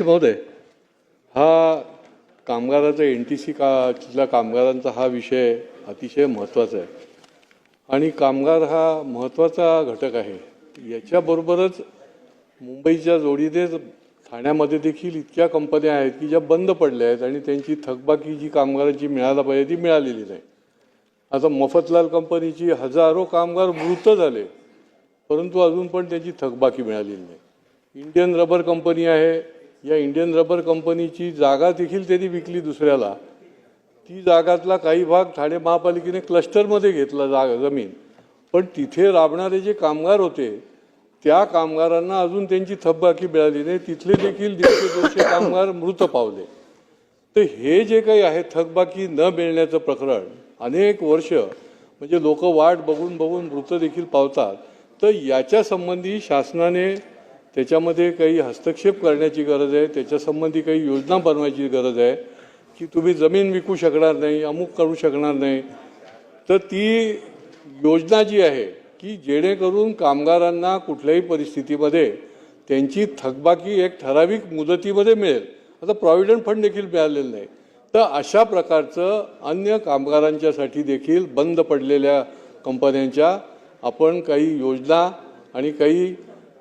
महोदय, हा कामगाराचा NTC तिथल्या कामगारांचा हा विषय अतिशय महत्त्वाचा आहे आणि कामगार हा महत्त्वाचा घटक आहे। याच्याबरोबरच मुंबईच्या जोडीने ठाण्यामध्ये देखील इतक्या कंपन्या आहेत की ज्या बंद पडल्या आहेत आणि त्यांची थकबाकी जी कामगारांची मिळायला पाहिजे ती मिळालेली नाही। आता मफतलाल कंपनीची हजारो कामगार मृत झाले, परंतु अजून पण त्यांची थकबाकी मिळालेली नाही। इंडियन रबर कंपनी आहे, या इंडियन रबर कंपनीची जागा देखील त्यांनी विकली दुसऱ्याला। ती जागातला काही भाग ठाणे महापालिकेने क्लस्टरमध्ये घेतला जमीन, पण तिथे राबणारे जे कामगार होते त्या कामगारांना अजून त्यांची थकबाकी मिळाली नाही। तिथले देखील 150-200 कामगार मृत पावले। तर हे जे काही आहे थकबाकी न मिळण्याचं प्रकरण अनेक वर्ष म्हणजे लोक वाट बघून बघून मृत देखील पावतात। तर याच्या संबंधी शासनाने त्याच्यामध्ये काही हस्तक्षेप करण्याची गरज आहे, त्याच्यासंबंधी काही योजना बनवायची गरज आहे की तुम्ही जमीन विकू शकणार नाही, अमुक करू शकणार नाही। तर ती योजना जी आहे की जेणेकरून कामगारांना कुठल्याही परिस्थितीमध्ये त्यांची थकबाकी एक ठराविक मुदतीमध्ये मिळेल। आता प्रॉव्हिडंट फंड देखील मिळालेलं नाही, तर अशा प्रकारचं अन्य कामगारांच्यासाठी देखील बंद पडलेल्या कंपन्यांच्या आपण काही योजना आणि काही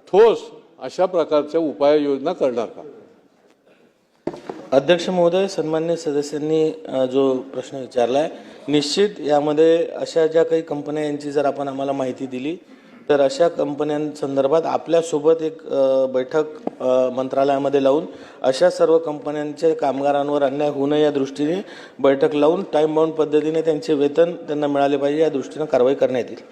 ठोस अशा प्रकारच्या उपाययोजना करणार का? अध्यक्ष महोदय, सन्मान्य सदस्यांनी जो प्रश्न विचारला आहे, निश्चित यामध्ये अशा ज्या काही कंपन्या यांची जर आपण आम्हाला माहिती दिली तर अशा कंपन्यांसंदर्भात आपल्यासोबत एक बैठक मंत्रालयामध्ये लावून अशा सर्व कंपन्यांच्या कामगारांवर अन्याय होऊ नये या दृष्टीने बैठक लावून टाईम बाउंड पद्धतीने त्यांचे वेतन त्यांना मिळाले पाहिजे या दृष्टीने कारवाई करण्यात येईल।